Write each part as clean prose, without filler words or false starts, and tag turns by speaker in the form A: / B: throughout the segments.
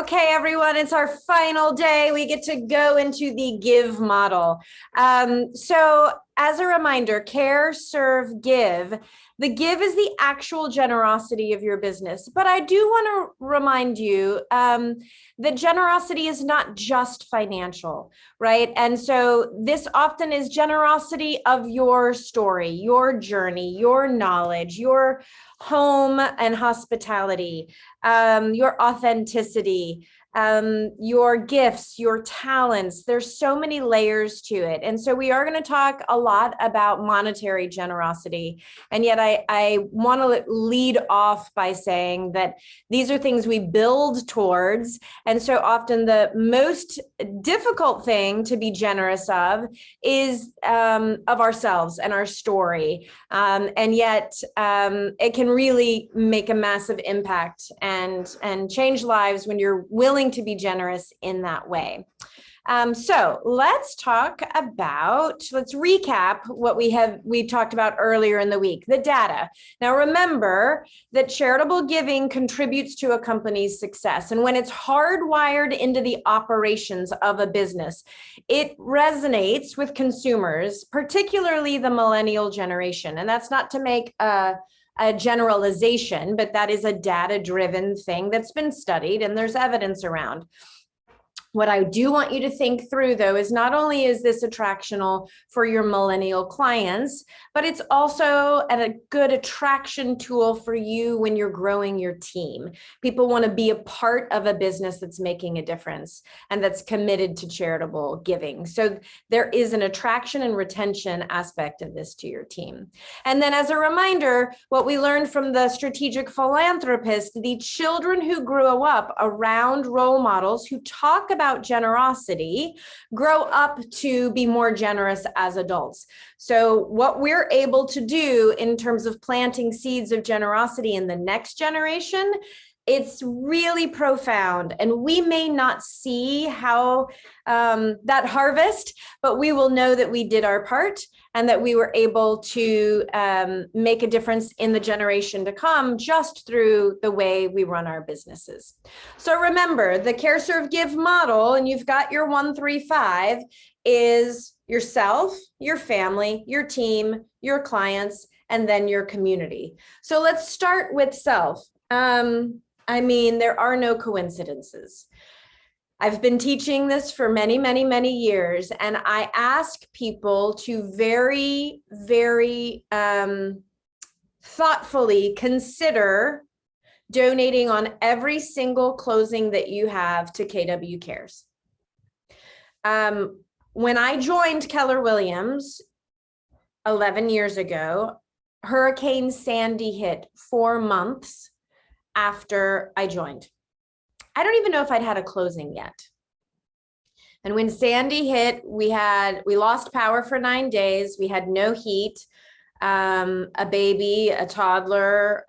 A: Okay, everyone, it's our final day. We get to go into the give model. So as a reminder, care, serve, give. The give is the actual generosity of your business. But I do want to remind you that generosity is not just financial, right? And so this often is generosity of your story, your journey, your knowledge, your home and hospitality, your authenticity, your gifts, your talents. There's so many layers to it. And so we are going to talk a lot about monetary generosity. And yet I want to lead off by saying that these are things we build towards. And so often the most difficult thing to be generous of is of ourselves and our story. And yet it can really make a massive impact and change lives when you're willing to be generous in that way. So let's recap what we talked about earlier in the week, the data. Now, remember that charitable giving contributes to a company's success. And when it's hardwired into the operations of a business, it resonates with consumers, particularly the millennial generation. And that's not to make a generalization, but that is a data-driven thing that's been studied and there's evidence around. What I do want you to think through, though, is not only is this attractional for your millennial clients, but it's also a good attraction tool for you when you're growing your team. People want to be a part of a business that's making a difference and that's committed to charitable giving. So there is an attraction and retention aspect of this to your team. And then as a reminder, what we learned from the strategic philanthropist, the children who grew up around role models who talk about generosity grow up to be more generous as adults. So what we're able to do in terms of planting seeds of generosity in the next generation, it's really profound. And we may not see how that harvest, but we will know that we did our part and that we were able to make a difference in the generation to come just through the way we run our businesses. So remember, the Care, Serve, Give model, and you've got your 1-3-5, is yourself, your family, your team, your clients, and then your community. So let's start with self. I mean, there are no coincidences. I've been teaching this for many, many, many years, and I ask people to very, very thoughtfully consider donating on every single closing that you have to KW Cares. When I joined Keller Williams 11 years ago, Hurricane Sandy hit 4 months after I joined. I don't even know if I'd had a closing yet. And when Sandy hit, we lost power for 9 days. We had no heat, a baby, a toddler,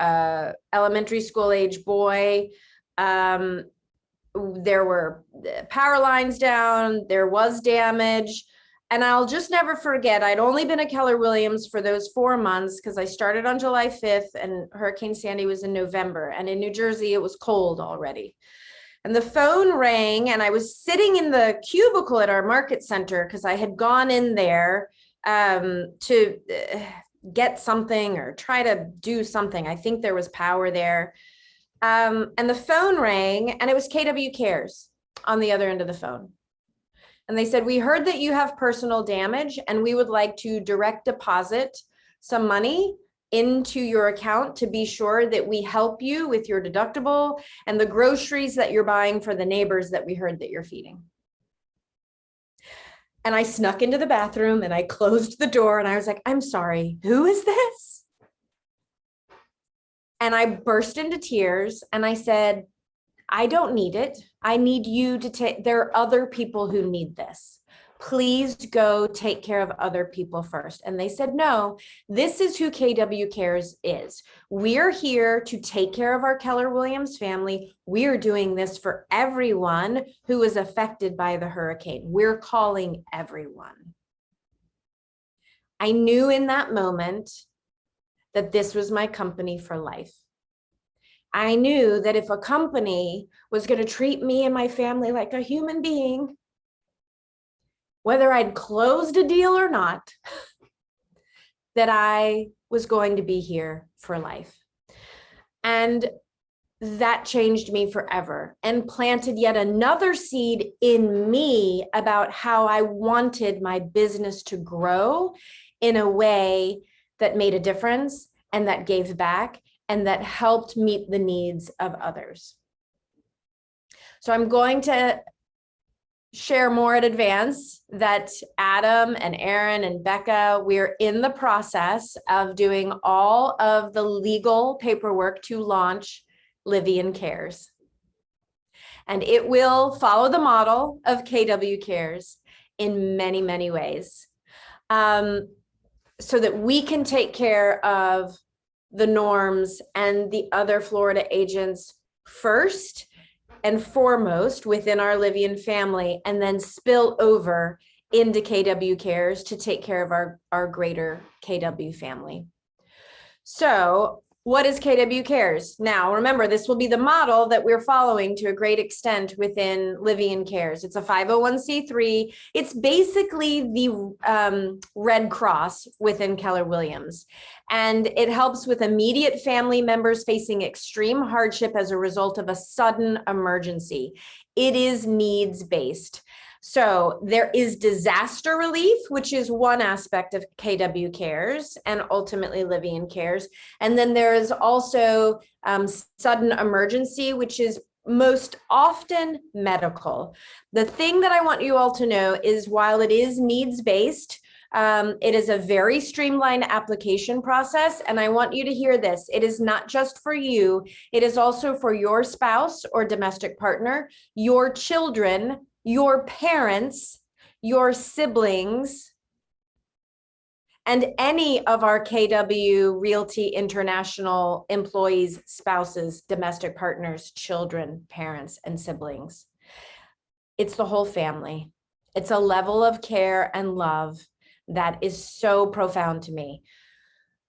A: elementary school age boy. There were power lines down, there was damage. And I'll just never forget, I'd only been at Keller Williams for those 4 months because I started on July 5th and Hurricane Sandy was in November. And in New Jersey, it was cold already. And the phone rang and I was sitting in the cubicle at our market center because I had gone in there to get something or try to do something. I think there was power there. And the phone rang and it was KW Cares on the other end of the phone. And they said, we heard that you have personal damage and we would like to direct deposit some money into your account to be sure that we help you with your deductible and the groceries that you're buying for the neighbors that we heard that you're feeding. And I snuck into the bathroom and I closed the door and I was like, I'm sorry, who is this? And I burst into tears and I said, I don't need it. I need you to take, there are other people who need this. Please go take care of other people first. And they said, no, this is who KW Cares is. We're here to take care of our Keller Williams family. We're doing this for everyone who was affected by the hurricane. We're calling everyone. I knew in that moment that this was my company for life. I knew that if a company was going to treat me and my family like a human being, whether I'd closed a deal or not, that I was going to be here for life. And that changed me forever and planted yet another seed in me about how I wanted my business to grow in a way that made a difference and that gave back and that helped meet the needs of others. So I'm going to share more in advance that Adam and Aaron and Becca, we're in the process of doing all of the legal paperwork to launch LIVIAN Cares. And it will follow the model of KW Cares in many, many ways, so that we can take care of the Norms and the other Florida agents first and foremost within our LIVIAN family, and then spill over into KW Cares to take care of our greater KW family. So what is KW Cares? Now, remember, this will be the model that we're following to a great extent within LIVIAN Cares. It's a 501c3. It's basically the Red Cross within Keller Williams. And it helps with immediate family members facing extreme hardship as a result of a sudden emergency. It is needs-based. So there is disaster relief, which is one aspect of KW Cares and ultimately LIVIAN Cares. And then there is also sudden emergency, which is most often medical. The thing that I want you all to know is while it is needs-based, it is a very streamlined application process. And I want you to hear this. It is not just for you. It is also for your spouse or domestic partner, your children, your parents, your siblings, and any of our KW Realty International employees, spouses, domestic partners, children, parents, and siblings. It's the whole family. It's a level of care and love that is so profound to me.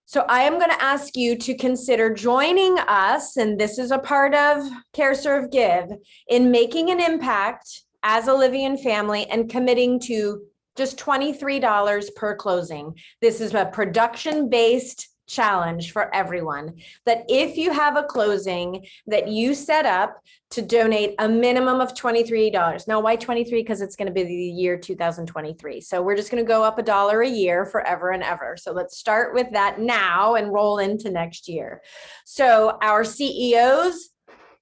A: So I am going to ask you to consider joining us, and this is a part of Care, Serve, Give, in making an impact as a LIVIAN family and committing to just $23 per closing. This is a production-based challenge for everyone, that if you have a closing that you set up to donate a minimum of $23. Now, why 23? Because it's going to be the year 2023. So we're just going to go up $1 a year forever and ever. So let's start with that now and roll into next year. So our CEOs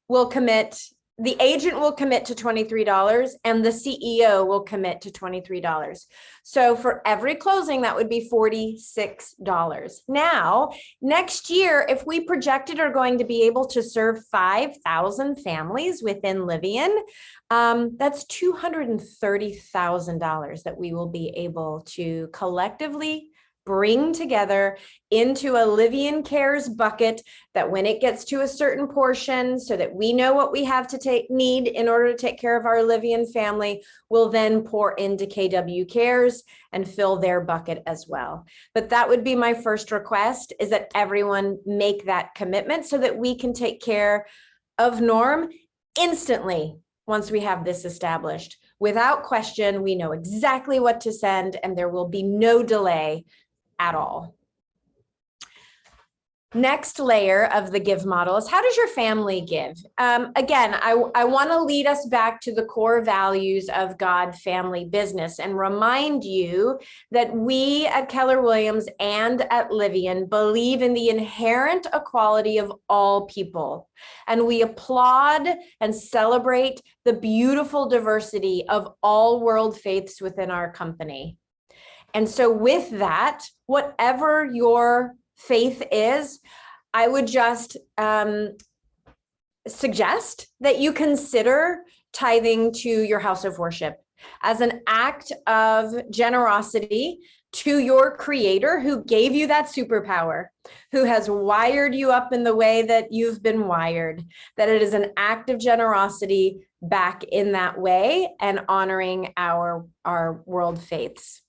A: will commit, the agent will commit to $23 and the CEO will commit to $23. So for every closing, that would be $46. Now, next year, if we projected are going to be able to serve 5,000 families within LIVIAN, that's $230,000 that we will be able to collectively bring together into a LIVIAN Cares bucket, that when it gets to a certain portion, so that we know what we have to need in order to take care of our LIVIAN family, will then pour into KW Cares and fill their bucket as well. But that would be my first request, is that everyone make that commitment so that we can take care of Norm instantly once we have this established. Without question, we know exactly what to send and there will be no delay at all. Next layer of the give model is, how does your family give? Again, I want to lead us back to the core values of God, family, business, and remind you that we at Keller Williams and at LIVIAN believe in the inherent equality of all people. And we applaud and celebrate the beautiful diversity of all world faiths within our company. And so with that, whatever your faith is, I would just suggest that you consider tithing to your house of worship as an act of generosity to your creator, who gave you that superpower, who has wired you up in the way that you've been wired, that it is an act of generosity back in that way and honoring our world faiths.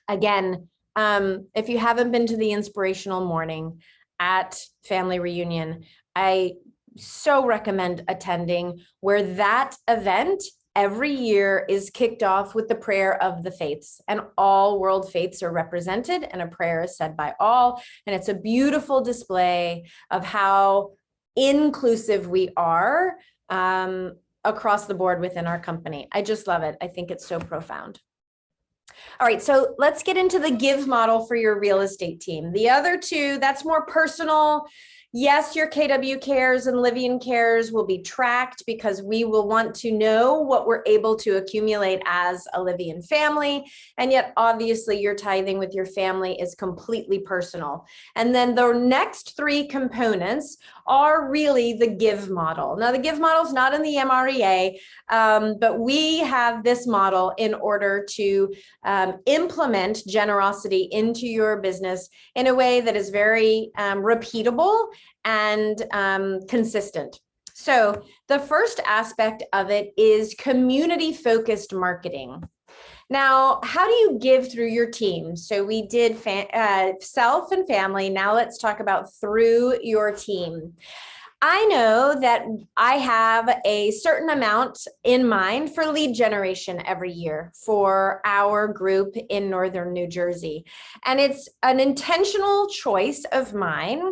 A: Again, if you haven't been to the inspirational morning at Family Reunion, I so recommend attending, where that event every year is kicked off with the prayer of the faiths, and all world faiths are represented, and a prayer is said by all. And it's a beautiful display of how inclusive we are across the board within our company. I just love it. I think it's so profound. All right, so let's get into the give model for your real estate team. The other two, that's more personal. Yes, your KW Cares and LIVIAN Cares will be tracked because we will want to know what we're able to accumulate as a LIVIAN family. And yet, obviously, your tithing with your family is completely personal. And then the next three components are really the give model. Now, the give model is not in the MREA, but we have this model in order to implement generosity into your business in a way that is very repeatable and consistent. So the first aspect of it is community-focused marketing. Now, how do you give through your team? So we did self and family. Now let's talk about through your team. I know that I have a certain amount in mind for lead generation every year for our group in Northern New Jersey. And it's an intentional choice of mine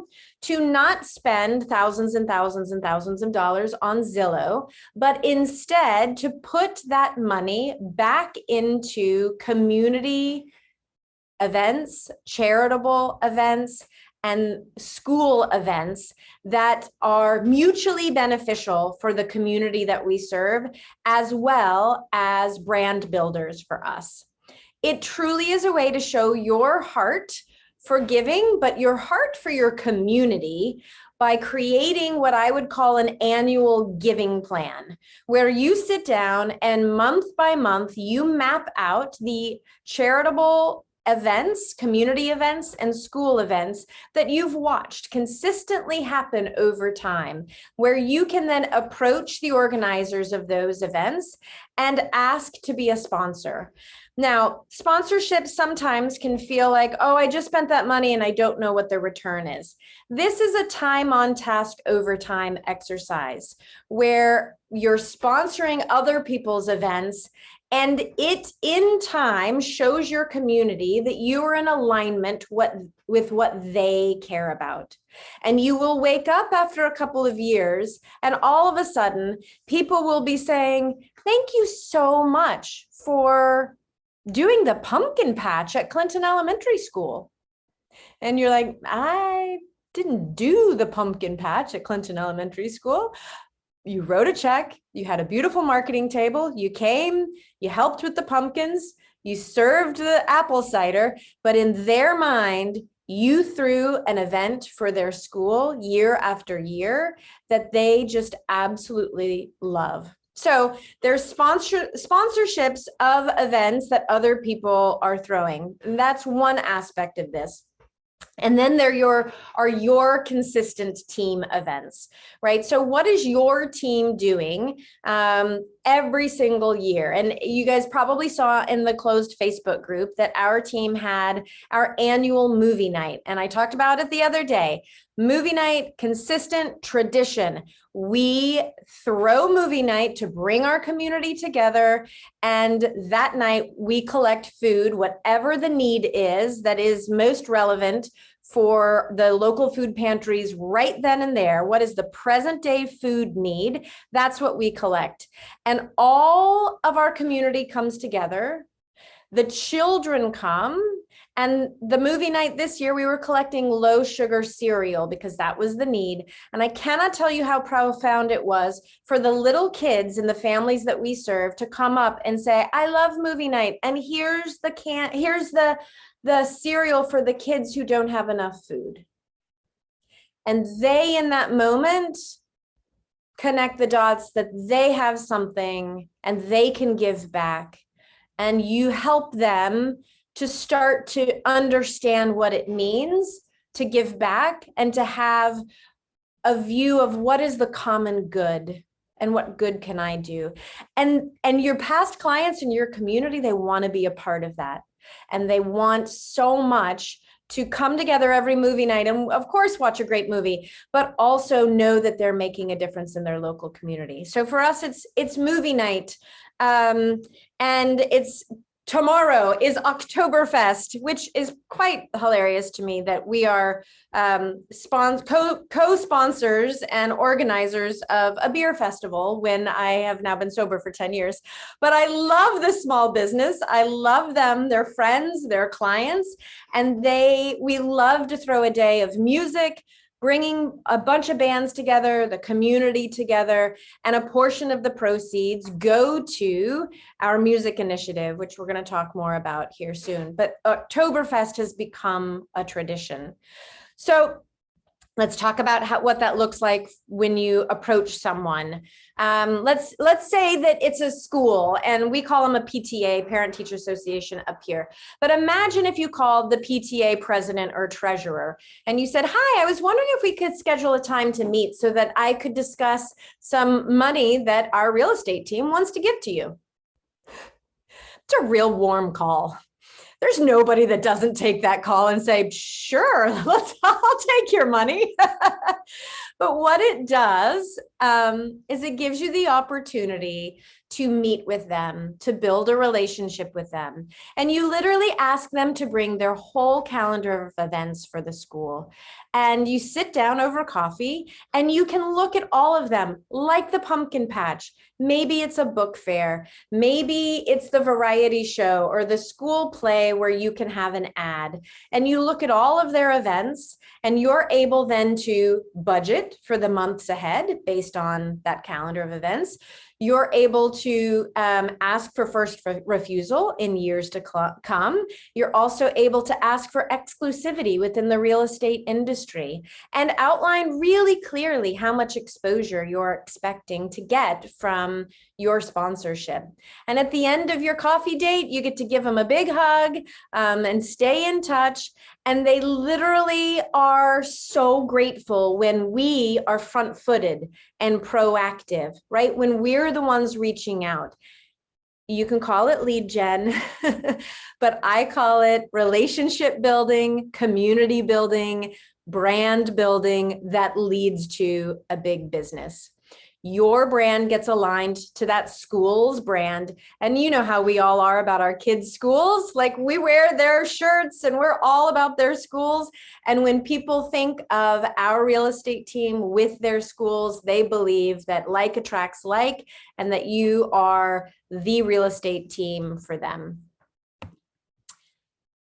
A: to not spend thousands and thousands and thousands of dollars on Zillow, but instead to put that money back into community events, charitable events, and school events that are mutually beneficial for the community that we serve, as well as brand builders for us. It truly is a way to show your heart for giving, but your heart for your community by creating what I would call an annual giving plan, where you sit down and month by month, you map out the charitable events, community events, and school events that you've watched consistently happen over time, where you can then approach the organizers of those events and ask to be a sponsor. Now, sponsorships sometimes can feel like, oh, I just spent that money and I don't know what the return is. This is a time on task over time exercise where you're sponsoring other people's events, and it in time shows your community that you are in alignment with what they care about. And you will wake up after a couple of years and all of a sudden people will be saying, thank you so much for doing the pumpkin patch at Clinton Elementary School. And you're like, I didn't do the pumpkin patch at Clinton Elementary School. You wrote a check, you had a beautiful marketing table, you came, you helped with the pumpkins, you served the apple cider, but in their mind, you threw an event for their school year after year that they just absolutely love. So there's sponsorships of events that other people are throwing. And that's one aspect of this. And then there are your consistent team events, right? So what is your team doing every single year? And you guys probably saw in the closed Facebook group that our team had our annual movie night. And I talked about it the other day. Movie night, consistent tradition. We throw movie night to bring our community together. And that night we collect food, whatever the need is that is most relevant for the local food pantries right then and there. What is the present day food need? That's what we collect. And all of our community comes together. The children come. And the movie night this year, we were collecting low sugar cereal because that was the need. And I cannot tell you how profound it was for the little kids in the families that we serve to come up and say, I love movie night. And here's the cereal for the kids who don't have enough food. And they, in that moment, connect the dots that they have something and they can give back. And you help them to start to understand what it means to give back and to have a view of what is the common good and what good can I do. And your past clients in your community, they want to be a part of that. And they want so much to come together every movie night and of course watch a great movie, but also know that they're making a difference in their local community. So for us, it's movie night. And it's tomorrow is Oktoberfest, which is quite hilarious to me that we are co-sponsors and organizers of a beer festival when I have now been sober for 10 years. But I love the small business. I love them, their friends, their clients, and we love to throw a day of music, bringing a bunch of bands together, the community together, and a portion of the proceeds go to our music initiative, which we're going to talk more about here soon. But Oktoberfest has become a tradition. So let's talk about what that looks like when you approach someone. Let's say that it's a school, and we call them a PTA, Parent Teacher Association, up here. But imagine if you called the PTA president or treasurer and you said, "Hi, I was wondering if we could schedule a time to meet so that I could discuss some money that our real estate team wants to give to you." It's a real warm call. There's nobody that doesn't take that call and say, "Sure, I'll take your money." But what it does is it gives you the opportunity to meet with them, to build a relationship with them. And you literally ask them to bring their whole calendar of events for the school. And you sit down over coffee and you can look at all of them, like the pumpkin patch. Maybe it's a book fair. Maybe it's the variety show or the school play where you can have an ad. And you look at all of their events and you're able then to budget for the months ahead based on that calendar of events. You're able to ask for first refusal in years to come. You're also able to ask for exclusivity within the real estate industry and outline really clearly how much exposure you're expecting to get from your sponsorship. And at the end of your coffee date, you get to give them a big hug and stay in touch. And they literally are so grateful when we are front-footed and proactive, right? When we're the ones reaching out. You can call it lead gen, but I call it relationship building, community building, brand building that leads to a big business. Your brand gets aligned to that school's brand. And you know how we all are about our kids' schools. Like we wear their shirts and we're all about their schools. And when people think of our real estate team with their schools, they believe that like attracts like, and that you are the real estate team for them.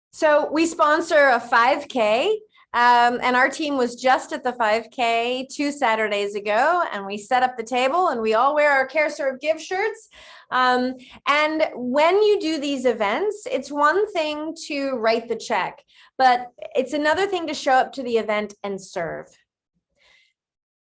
A: So we sponsor a 5K. And our team was just at the 5K 2 Saturdays ago, and we set up the table and we all wear our Care Serve Give shirts. And when you do these events, it's one thing to write the check, but it's another thing to show up to the event and serve,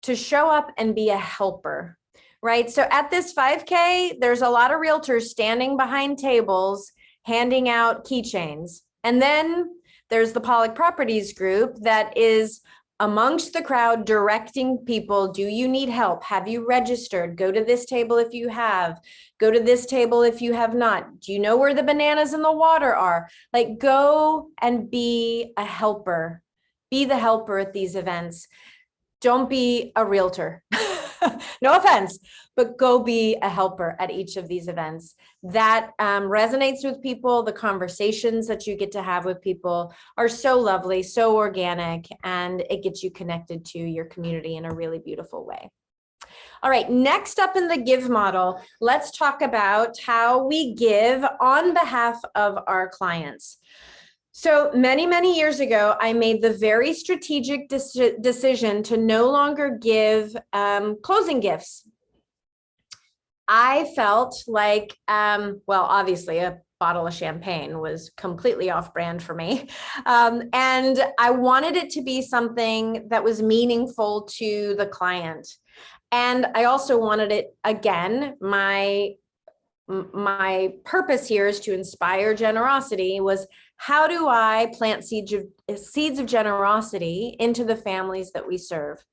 A: to show up and be a helper, right? So at this 5K, there's a lot of realtors standing behind tables, handing out keychains. And then there's the Pollock Properties group that is amongst the crowd directing people. Do you need help? Have you registered? Go to this table if you have. Go to this table if you have not. Do you know where the bananas in the water are? Like, go and be a helper. Be the helper at these events. Don't be a realtor. No offense, but go be a helper at each of these events. That resonates with people. The conversations that you get to have with people are so lovely, so organic, and it gets you connected to your community in a really beautiful way. All right, next up in the give model, let's talk about how we give on behalf of our clients. So many, many years ago, I made the very strategic decision to no longer give closing gifts. I felt like, well, obviously a bottle of champagne was completely off brand for me. And I wanted it to be something that was meaningful to the client. And I also wanted it, again, my purpose here is to inspire generosity. Was how do I plant seeds of generosity into the families that we serve?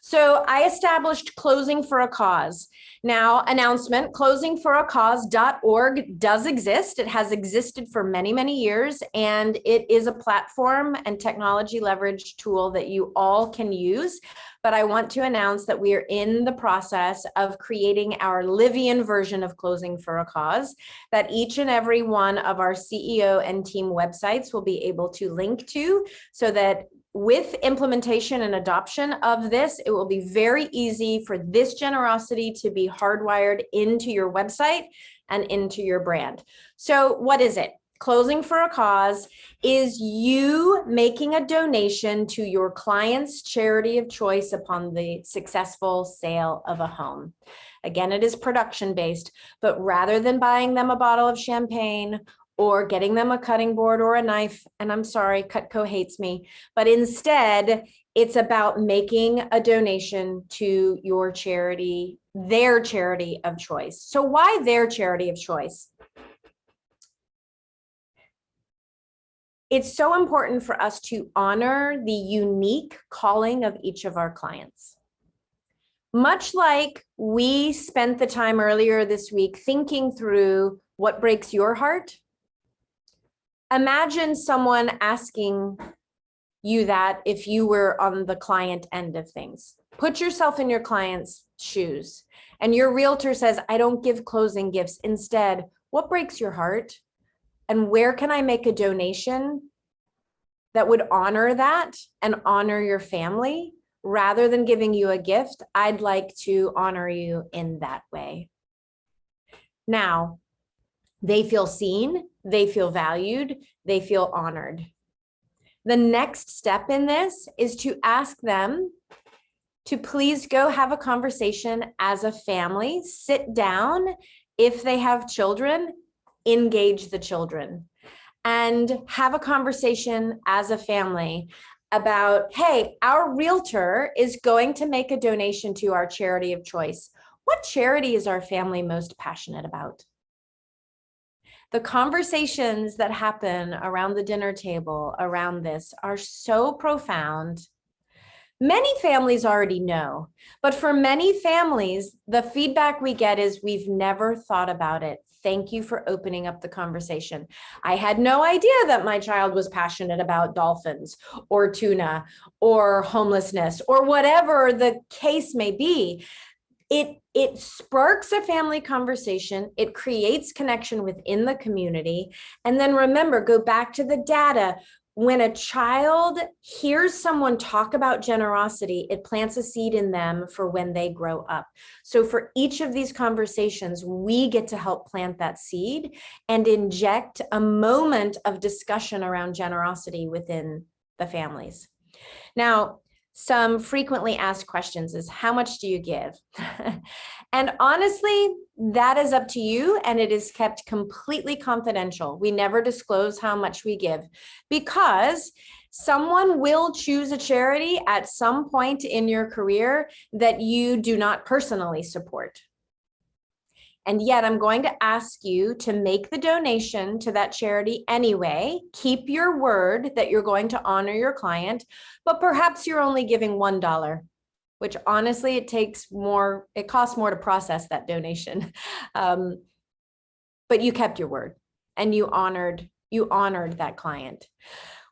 A: So I established Closing for a Cause. Now, announcement, closingforacause.org does exist. It has existed for many, many years, and it is a platform and technology leverage tool that you all can use. But I want to announce that we are in the process of creating our LIVIAN version of Closing for a Cause, that each and every one of our CEO and team websites will be able to link to, so that with implementation and adoption of this, it will be very easy for this generosity to be hardwired into your website and into your brand. So what is it? Closing for a Cause is you making a donation to your client's charity of choice upon the successful sale of a home. Again, it is production based, but rather than buying them a bottle of champagne or getting them a cutting board or a knife, and I'm sorry, Cutco hates me, but instead it's about making a donation to your charity, their charity of choice. So why their charity of choice? It's so important for us to honor the unique calling of each of our clients. Much like we spent the time earlier this week thinking through what breaks your heart, imagine someone asking you that if you were on the client end of things. Put yourself in your client's shoes, and your realtor says, I don't give closing gifts. Instead, what breaks your heart? And where can I make a donation that would honor that and honor your family? Rather than giving you a gift, I'd like to honor you in that way. Now, they feel seen, they feel valued, they feel honored. The next step in this is to ask them to please go have a conversation as a family, sit down. If they have children, engage the children and have a conversation as a family about, hey, our realtor is going to make a donation to our charity of choice. What charity is our family most passionate about? The conversations that happen around the dinner table around this are so profound. Many families already know, but for many families, the feedback we get is we've never thought about it. Thank you for opening up the conversation. I had no idea that my child was passionate about dolphins or tuna or homelessness or whatever the case may be. It sparks a family conversation. It creates connection within the community. And then remember, go back to the data. When a child hears someone talk about generosity, it plants a seed in them for when they grow up. So for each of these conversations, we get to help plant that seed and inject a moment of discussion around generosity within the families. Now, some frequently asked questions is, how much do you give? And honestly, that is up to you, and it is kept completely confidential. We never disclose how much we give because someone will choose a charity at some point in your career that you do not personally support. And yet I'm going to ask you to make the donation to that charity anyway. Keep your word that you're going to honor your client, but perhaps you're only giving $1, which honestly, it costs more to process that donation. But you kept your word and you honored that client.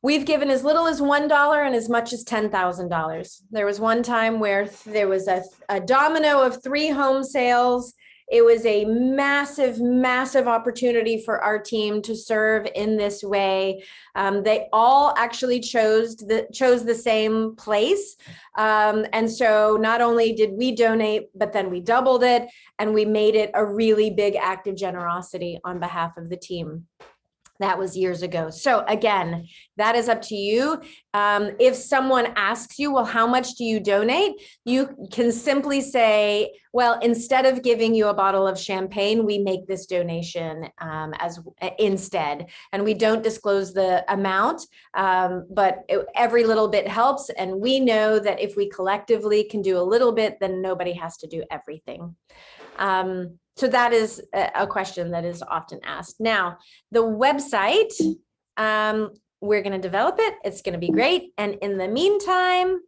A: We've given as little as $1 and as much as $10,000. There was one time where there was a domino of 3 home sales. It was a massive, massive opportunity for our team to serve in this way. They all actually chose the same place. And so not only did we donate, but then we doubled it and we made it a really big act of generosity on behalf of the team. That was years ago. So again, that is up to you. If someone asks you, well, how much do you donate? You can simply say, well, instead of giving you a bottle of champagne, we make this donation instead. And we don't disclose the amount, but every little bit helps. And we know that if we collectively can do a little bit, then nobody has to do everything. So that is a question that is often asked. Now, the website, we're going to develop it. It's going to be great. And in the meantime,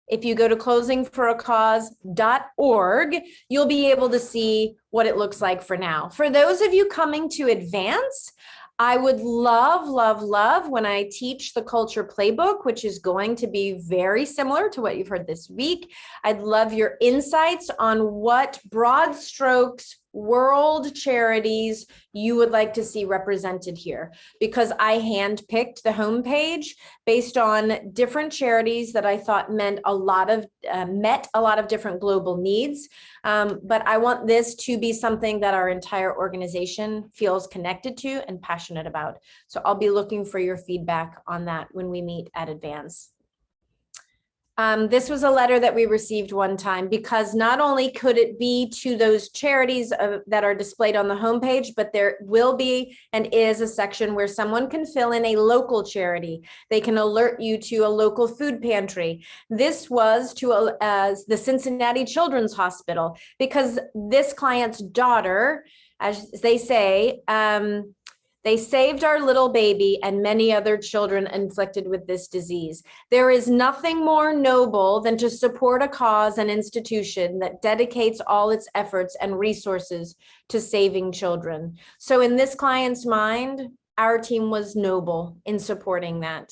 A: If you go to closingforacause.org, you'll be able to see what it looks like for now. For those of you coming to advance, I would love, love, love when I teach the culture playbook, which is going to be very similar to what you've heard this week. I'd love your insights on what broad strokes world charities you would like to see represented here, because I handpicked the homepage based on different charities that I thought met a lot of different global needs. But I want this to be something that our entire organization feels connected to and passionate about. So I'll be looking for your feedback on that when we meet at Advance. This was a letter that we received one time, because not only could it be to those charities that are displayed on the homepage, but there will be and is a section where someone can fill in a local charity. They can alert you to a local food pantry. This was to the Cincinnati Children's Hospital, because this client's daughter, as they say, they saved our little baby and many other children inflicted with this disease. There is nothing more noble than to support a cause and institution that dedicates all its efforts and resources to saving children. So in this client's mind, our team was noble in supporting that,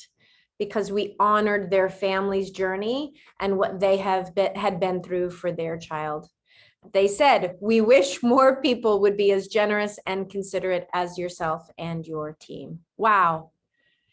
A: because we honored their family's journey and what they had been through for their child. They said, "We wish more people would be as generous and considerate as yourself and your team." Wow.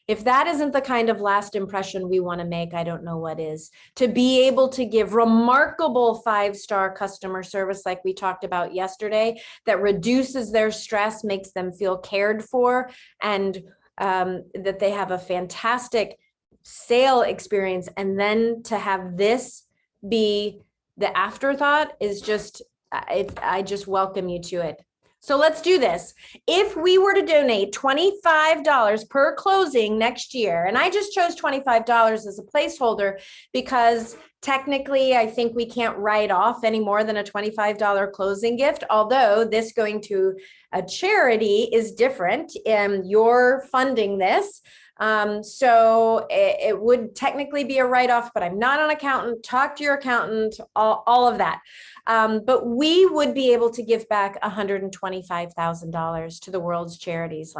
A: If that isn't the kind of last impression we want to make, I don't know what is. To be able to give remarkable 5-star customer service like we talked about yesterday, that reduces their stress, makes them feel cared for, and that they have a fantastic sale experience, and then to have this be the afterthought is just, I just welcome you to it. So let's do this. If we were to donate $25 per closing next year, and I just chose $25 as a placeholder because technically I think we can't write off any more than a $25 closing gift, although this going to a charity is different. You're funding this. So it would technically be a write-off, but I'm not an accountant. Talk to your accountant, all of that. But we would be able to give back $125,000 to the world's charities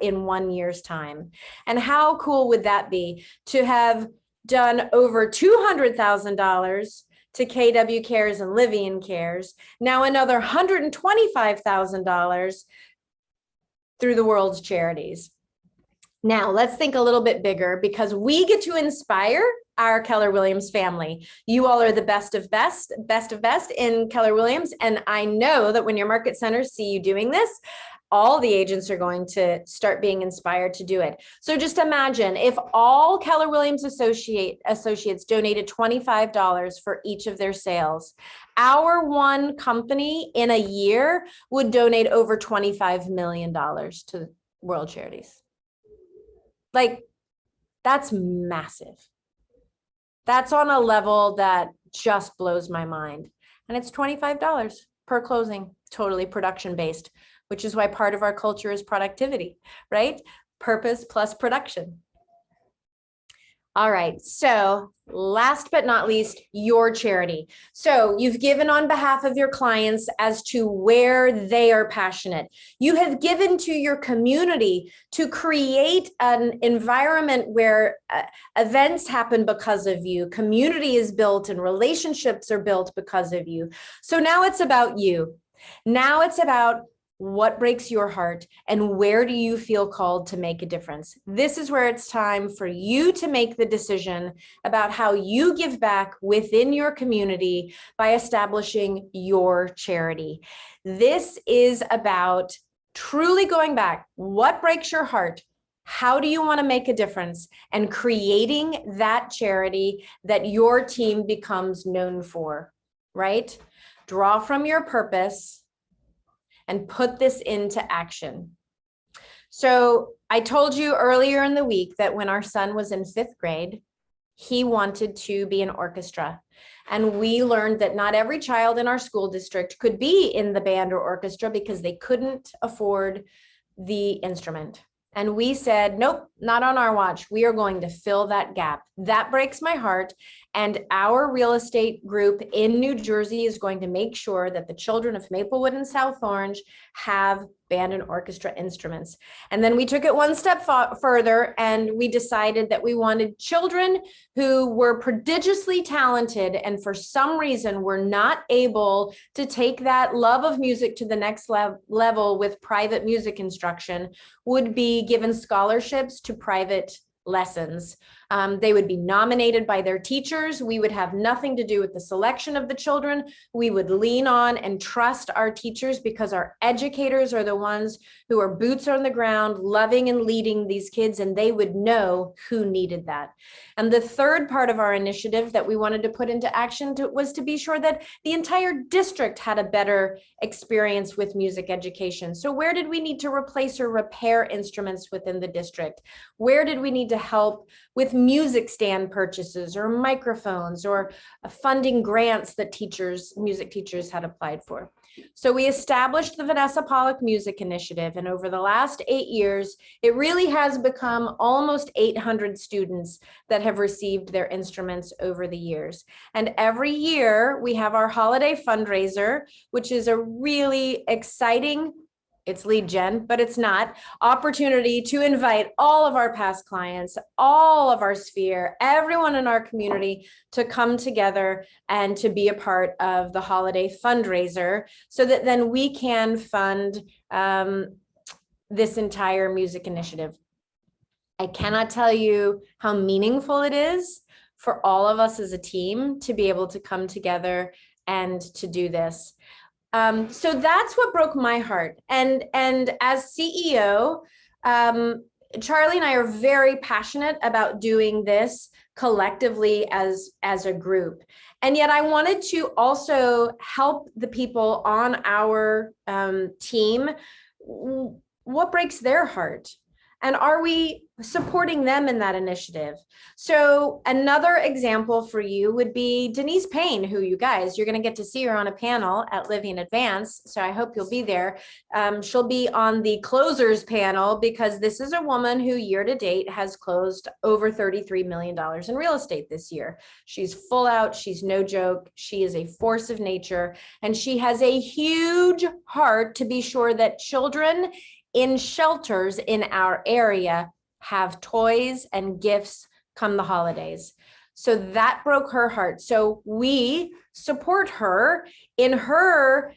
A: in 1 year's time. And how cool would that be to have done over $200,000 to KW Cares and LIVIAN Cares, now another $125,000 through the world's charities. Now, let's think a little bit bigger, because we get to inspire our Keller Williams family. You all are the best of best in Keller Williams. And I know that when your market centers see you doing this, all the agents are going to start being inspired to do it. So just imagine if all Keller Williams associates donated $25 for each of their sales. Our one company in a year would donate over $25 million to world charities. Like, that's massive. That's on a level that just blows my mind. And it's $25 per closing, totally production based, which is why part of our culture is productivity, right? Purpose plus production. All right, so last but not least, your charity. So you've given on behalf of your clients as to where they are passionate. You have given to your community to create an environment where events happen because of you, community is built, and relationships are built because of you. So now it's about you. Now it's about what breaks your heart and where do you feel called to make a difference. This is where it's time for you to make the decision about how you give back within your community by establishing your charity. This is about truly going back. What breaks your heart? How do you want to make a difference? And creating that charity that your team becomes known for, right? Draw from your purpose and put this into action. So I told you earlier in the week that when our son was in 5th grade, he wanted to be in orchestra. And we learned that not every child in our school district could be in the band or orchestra because they couldn't afford the instrument. And we said, nope, not on our watch. We are going to fill that gap. That breaks my heart. And our real estate group in New Jersey is going to make sure that the children of Maplewood and South Orange have band and orchestra instruments. And then we took it one step further, and we decided that we wanted children who were prodigiously talented and for some reason were not able to take that love of music to the next level with private music instruction would be given scholarships to private lessons. They would be nominated by their teachers. We would have nothing to do with the selection of the children. We would lean on and trust our teachers because our educators are the ones who are boots on the ground, loving and leading these kids, and they would know who needed that. And the third part of our initiative that we wanted to put into action was to be sure that the entire district had a better experience with music education. So where did we need to replace or repair instruments within the district? Where did we need to help with music stand purchases or microphones or funding grants that music teachers had applied for? So we established the Vanessa Pollock Music Initiative, and over the last 8 years, it really has become almost 800 students that have received their instruments over the years. And every year we have our holiday fundraiser, which is a really exciting, it's lead gen, but it's not, opportunity to invite all of our past clients, all of our sphere, everyone in our community to come together and to be a part of the holiday fundraiser so that then we can fund this entire music initiative. I cannot tell you how meaningful it is for all of us as a team to be able to come together and to do this. So that's what broke my heart. And as CEO, Charlie and I are very passionate about doing this collectively as a group. And yet I wanted to also help the people on our team. What breaks their heart? And are we supporting them in that initiative? So another example for you would be Denise Payne, who you're going to get to see her on a panel at LIVIAN Advance. So I hope you'll be there. She'll be on the closers panel because this is a woman who year to date has closed over $33 million in real estate this year. She's full out. She's no joke. She is a force of nature, and she has a huge heart to be sure that children in shelters in our area have toys and gifts come the holidays. So that broke her heart. So we support her in her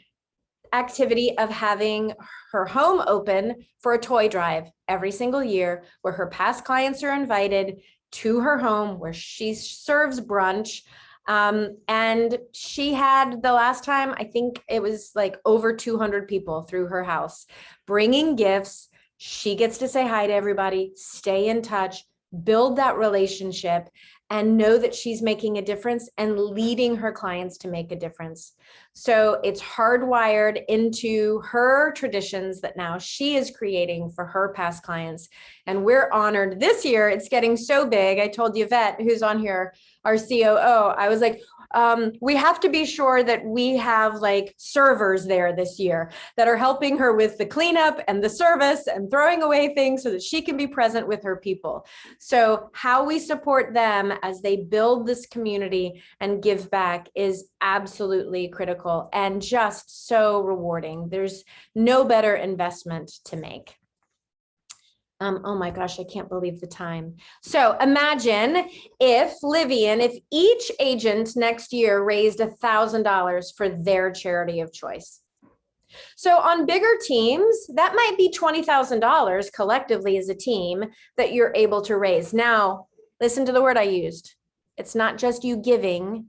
A: activity of having her home open for a toy drive every single year, where her past clients are invited to her home, where she serves brunch. And she had, the last time, I think it was like over 200 people through her house bringing gifts. She gets to say hi to everybody, stay in touch, build that relationship, and know that she's making a difference and leading her clients to make a difference. So it's hardwired into her traditions that now she is creating for her past clients. And we're honored. This year, it's getting so big. I told Yvette, who's on here, our COO, I was like, we have to be sure that we have like servers there this year that are helping her with the cleanup and the service and throwing away things so that she can be present with her people. So how we support them as they build this community and give back is absolutely critical and just so rewarding. There's no better investment to make. Oh my gosh, I can't believe the time. So imagine if LIVIAN, if each agent next year raised $1,000 for their charity of choice. So on bigger teams, that might be $20,000 collectively as a team that you're able to raise. Now, listen to the word I used. It's not just you giving,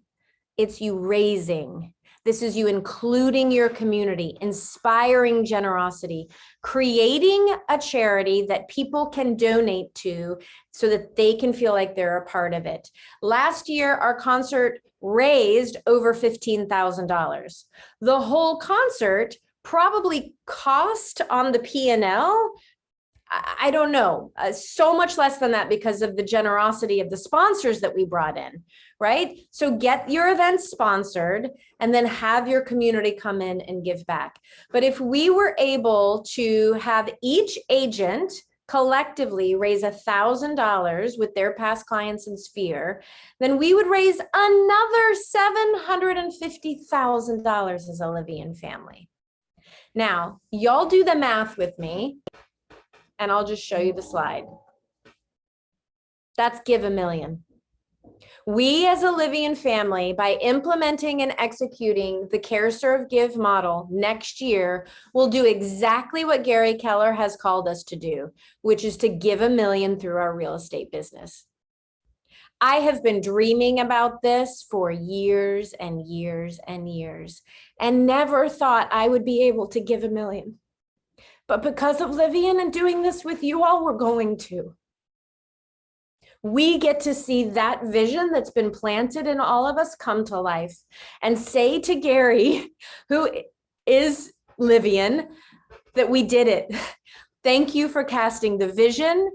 A: it's you raising. This is you including your community, inspiring generosity, creating a charity that people can donate to so that they can feel like they're a part of it. Last year, our concert raised over $15,000. The whole concert probably cost on the P&L, I don't know, so much less than that because of the generosity of the sponsors that we brought in, right? So get your event sponsored and then have your community come in and give back. But if we were able to have each agent collectively raise $1,000 with their past clients in Sphere, then we would raise another $750,000 as a LIVIAN family. Now, y'all do the math with me, and I'll just show you the slide. That's give $1 million. We as a LIVIAN family, by implementing and executing the Care, Serve, Give model next year, will do exactly what Gary Keller has called us to do, which is to give $1 million through our real estate business. I have been dreaming about this for years and years and years, and never thought I would be able to give $1 million. But because of LIVIAN and doing this with you all, we're going to. We get to see that vision that's been planted in all of us come to life, and say to Gary, who is LIVIAN, that we did it. Thank you for casting the vision.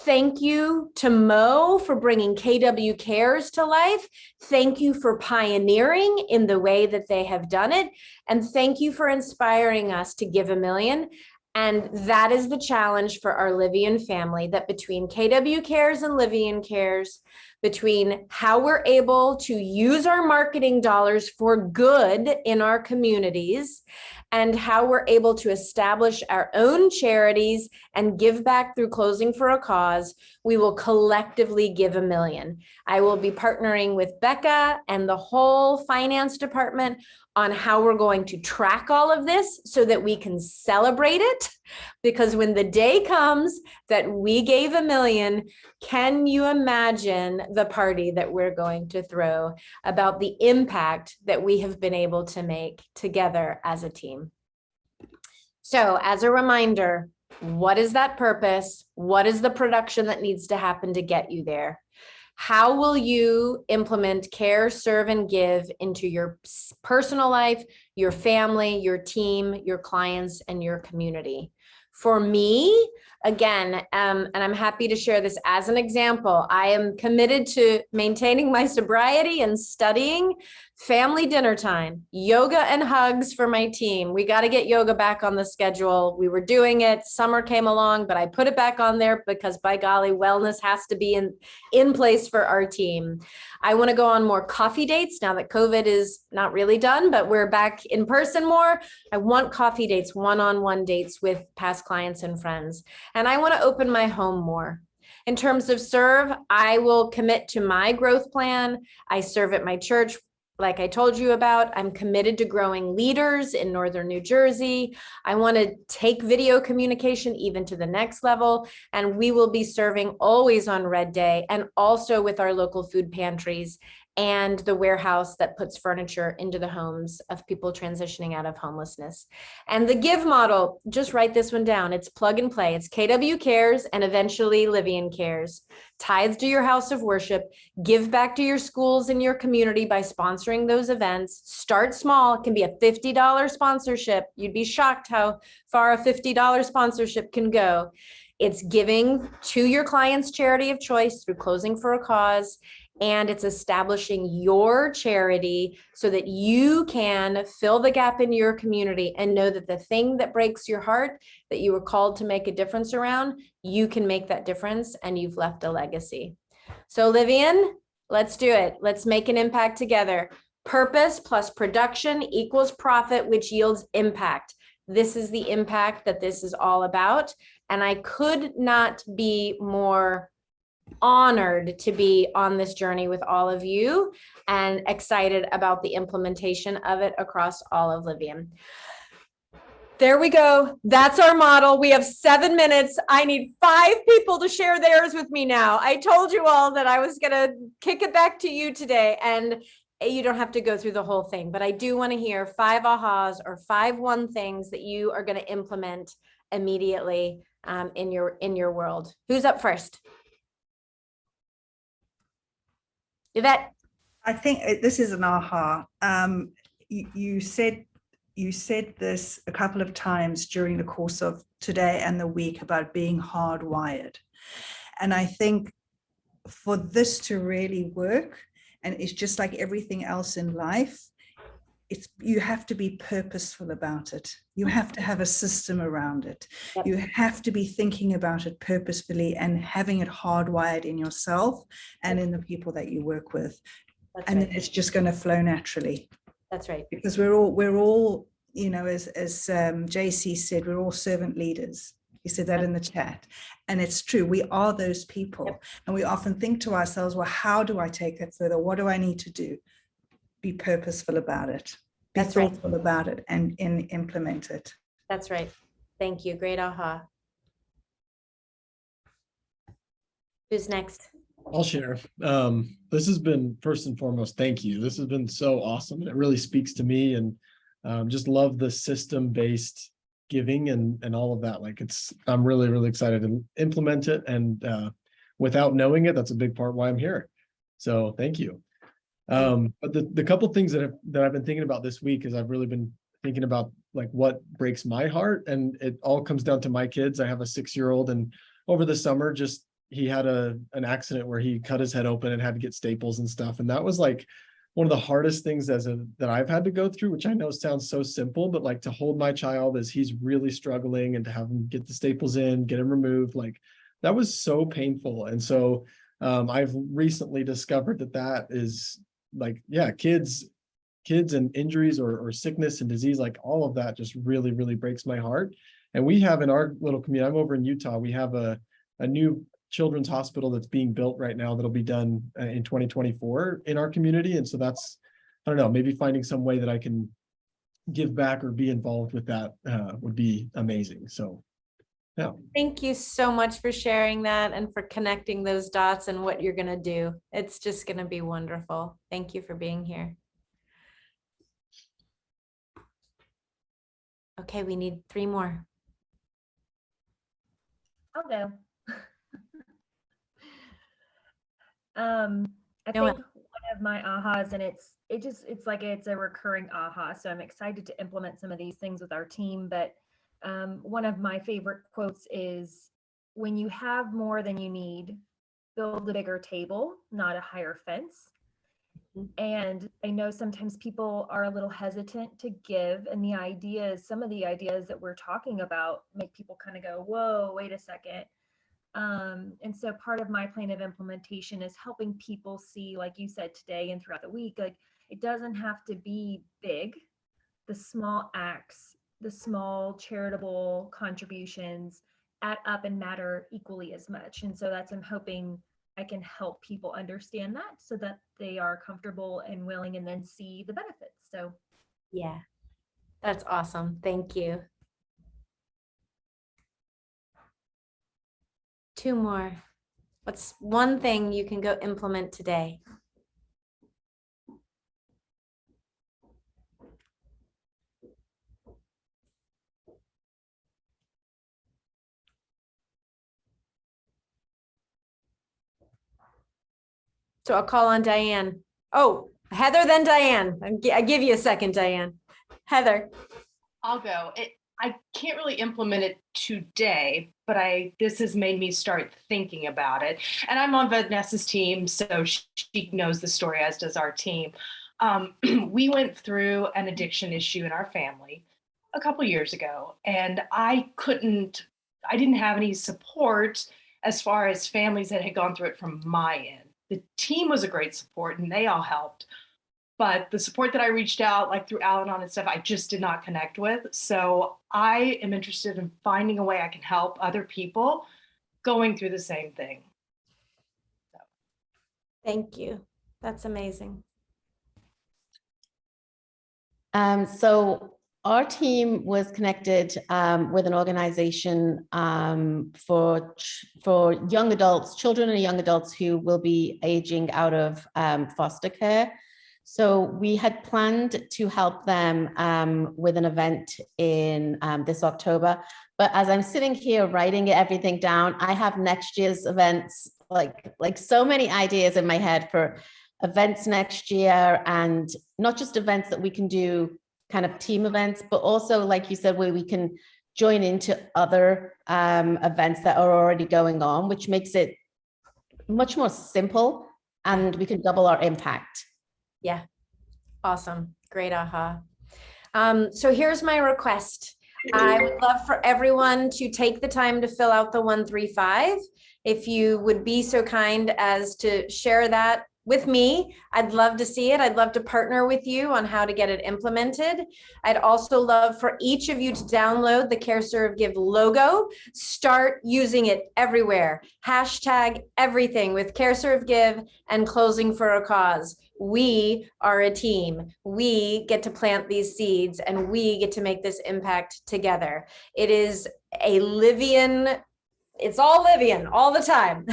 A: Thank you to Mo for bringing KW Cares to life. Thank you for pioneering in the way that they have done it. And thank you for inspiring us to give $1 million. And that is the challenge for our LIVIAN family, that between KW Cares and LIVIAN Cares, between how we're able to use our marketing dollars for good in our communities, and how we're able to establish our own charities and give back through Closing for a Cause, we will collectively give $1 million. I will be partnering with Becca and the whole finance department on how we're going to track all of this so that we can celebrate it. Because when the day comes that we gave $1 million, can you imagine the party that we're going to throw about the impact that we have been able to make together as a team? So as a reminder, what is that purpose? What is the production that needs to happen to get you there? How will you implement care, serve, and give into your personal life, your family, your team, your clients, and your community? For me, again, and I'm happy to share this as an example, I am committed to maintaining my sobriety and studying. Family dinner time, yoga and hugs for my team. We got to get yoga back on the schedule. We were doing it. Summer came along, but I put it back on there because, by golly, wellness has to be in place for our team. I want to go on more coffee dates now that COVID is not really done, but we're back in person more. I want coffee dates, one-on-one dates with past clients and friends. And I want to open my home more. In terms of serve, I will commit to my growth plan. I serve at my church. Like I told you about, I'm committed to growing leaders in Northern New Jersey. I want to take video communication even to the next level, and we will be serving always on Red Day and also with our local food pantries and the warehouse that puts furniture into the homes of people transitioning out of homelessness. And the give model, just write this one down. It's plug and play. It's KW Cares and eventually LIVIAN Cares. Tithe to your house of worship, give back to your schools and your community by sponsoring those events. Start small. It can be a $50 sponsorship. You'd be shocked how far a $50 sponsorship can go. It's giving to your client's charity of choice through Closing for a Cause. And it's establishing your charity so that you can fill the gap in your community and know that the thing that breaks your heart that you were called to make a difference around, you can make that difference and you've left a legacy. So LIVIAN, let's do it. Let's make an impact together. Purpose plus production equals profit, which yields impact. This is the impact that this is all about. And I could not be more honored to be on this journey with all of you and excited about the implementation of it across all of LIVIAN. There we go. That's our model. We have 7 minutes. I need 5 people to share theirs with me now. I told you all that I was going to kick it back to you today, and you don't have to go through the whole thing, but I do want to hear 5 ahas or 5 one things that you are going to implement immediately in your world. Who's up first? Yvette.
B: I think this is an aha. You said this a couple of times during the course of today and the week about being hardwired. And I think for this to really work, and it's just like everything else in life, you have to be purposeful about it. You have to have a system around it.
A: Yep.
B: You have to be thinking about it purposefully and having it hardwired in yourself and in the people that you work with.
A: That's
B: And
A: right.
B: then it's just going to flow naturally.
A: That's right.
B: Because we're all, you know, as JC said, we're all servant leaders. He said that in the chat. And it's true. We are those people.
A: Yep.
B: And we often think to ourselves, well, how do I take it further? What do I need to do? Be purposeful about it. Be
A: That's right.
B: thoughtful about it and implement it.
A: That's right. Thank you. Great aha. Who's next?
C: I'll share. This has been, first and foremost, thank you. This has been so awesome. It really speaks to me, and just love the system-based giving and all of that. Like, I'm really, really excited to implement it. And without knowing it, that's a big part why I'm here. So thank you. But the couple things that I've been thinking about this week is I've really been thinking about like what breaks my heart, and it all comes down to my kids. I have a 6-year-old, and over the summer, just he had an accident where he cut his head open and had to get staples and stuff. And that was like one of the hardest things that I've had to go through, which I know sounds so simple, but like to hold my child as he's really struggling and to have him get the staples in, get him removed, like that was so painful. And so I've recently discovered that is like, yeah, kids and injuries or sickness and disease, like all of that just really, really breaks my heart. And we have in our little community, I'm over in Utah, we have a new children's hospital that's being built right now that'll be done in 2024 in our community. And so that's, I don't know, maybe finding some way that I can give back or be involved with that would be amazing. So yeah.
A: Thank you so much for sharing that and for connecting those dots and what you're going to do. It's just going to be wonderful. Thank you for being here. Okay, we need 3 more.
D: I'll go. I
A: Go
D: think one of my ahas, and it's like it's a recurring aha. So I'm excited to implement some of these things with our team. But one of my favorite quotes is, "When you have more than you need, build a bigger table, not a higher fence." And I know sometimes people are a little hesitant to give, and some of the ideas that we're talking about make people kind of go, whoa, wait a second. And so part of my plan of implementation is helping people see, like you said today and throughout the week, like it doesn't have to be big. The small acts, the small charitable contributions add up and matter equally as much. And so I'm hoping I can help people understand that so that they are comfortable and willing and then see the benefits. So
A: Yeah, that's awesome. Thank you. 2 more. What's one thing you can go implement today? So I'll call on Diane. Oh, Heather, then Diane. I give you a second, Diane. Heather.
E: I'll go. I can't really implement it today, but this has made me start thinking about it. And I'm on Vanessa's team, so she knows the story, as does our team. We went through an addiction issue in our family a couple years ago, and I didn't have any support as far as families that had gone through it from my end. The team was a great support and they all helped. But the support that I reached out, like through Al-Anon and stuff, I just did not connect with. So I am interested in finding a way I can help other people going through the same thing. So.
A: Thank you. That's amazing.
F: So our team was connected with an organization for young adults, children and young adults who will be aging out of foster care. So we had planned to help them with an event in this October. But as I'm sitting here writing everything down, I have next year's events, like so many ideas in my head for events next year, and not just events that we can do kind of team events, but also, like you said, where we can join into other events that are already going on, which makes it much more simple and we can double our impact.
A: Yeah. Awesome. Great aha. So here's my request. I would love for everyone to take the time to fill out the 135. If you would be so kind as to share that with me, I'd love to see it. I'd love to partner with you on how to get it implemented. I'd also love for each of you to download the Care, Serve, Give logo. Start using it everywhere. Hashtag everything with Care, Serve, Give and Closing for a Cause. We are a team. We get to plant these seeds and we get to make this impact together. It is a Livian, it's all Livian all the time.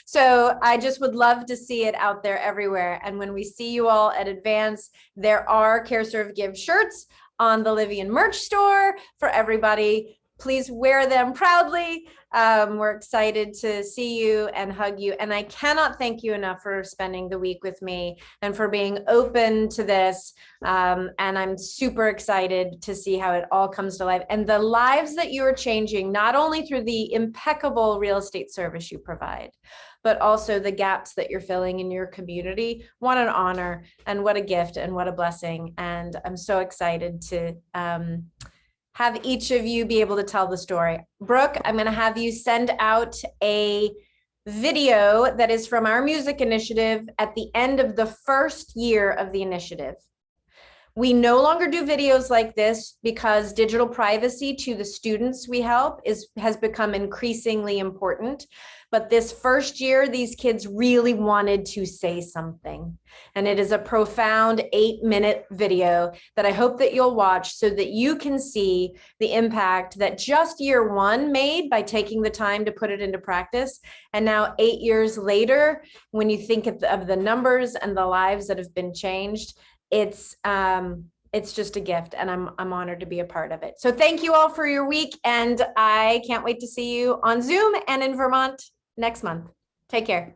A: So I just would love to see it out there everywhere. And when we see you all at Advance, there are Care, Serve, Give shirts on the Livian merch store for everybody. Please wear them proudly. We're excited to see you and hug you. And I cannot thank you enough for spending the week with me and for being open to this. And I'm super excited to see how it all comes to life and the lives that you are changing, not only through the impeccable real estate service you provide, but also the gaps that you're filling in your community. What an honor and what a gift and what a blessing. And I'm so excited to have each of you be able to tell the story. Brooke, I'm going to have you send out a video that is from our music initiative at the end of the first year of the initiative. We no longer do videos like this because digital privacy to the students we help has become increasingly important. But this first year, these kids really wanted to say something. And it is a profound 8-minute video that I hope that you'll watch so that you can see the impact that just year one made by taking the time to put it into practice. And now 8 years later, when you think of the numbers and the lives that have been changed, it's just a gift, and I'm honored to be a part of it. So thank you all for your week, and I can't wait to see you on Zoom and in Vermont next month. Take care.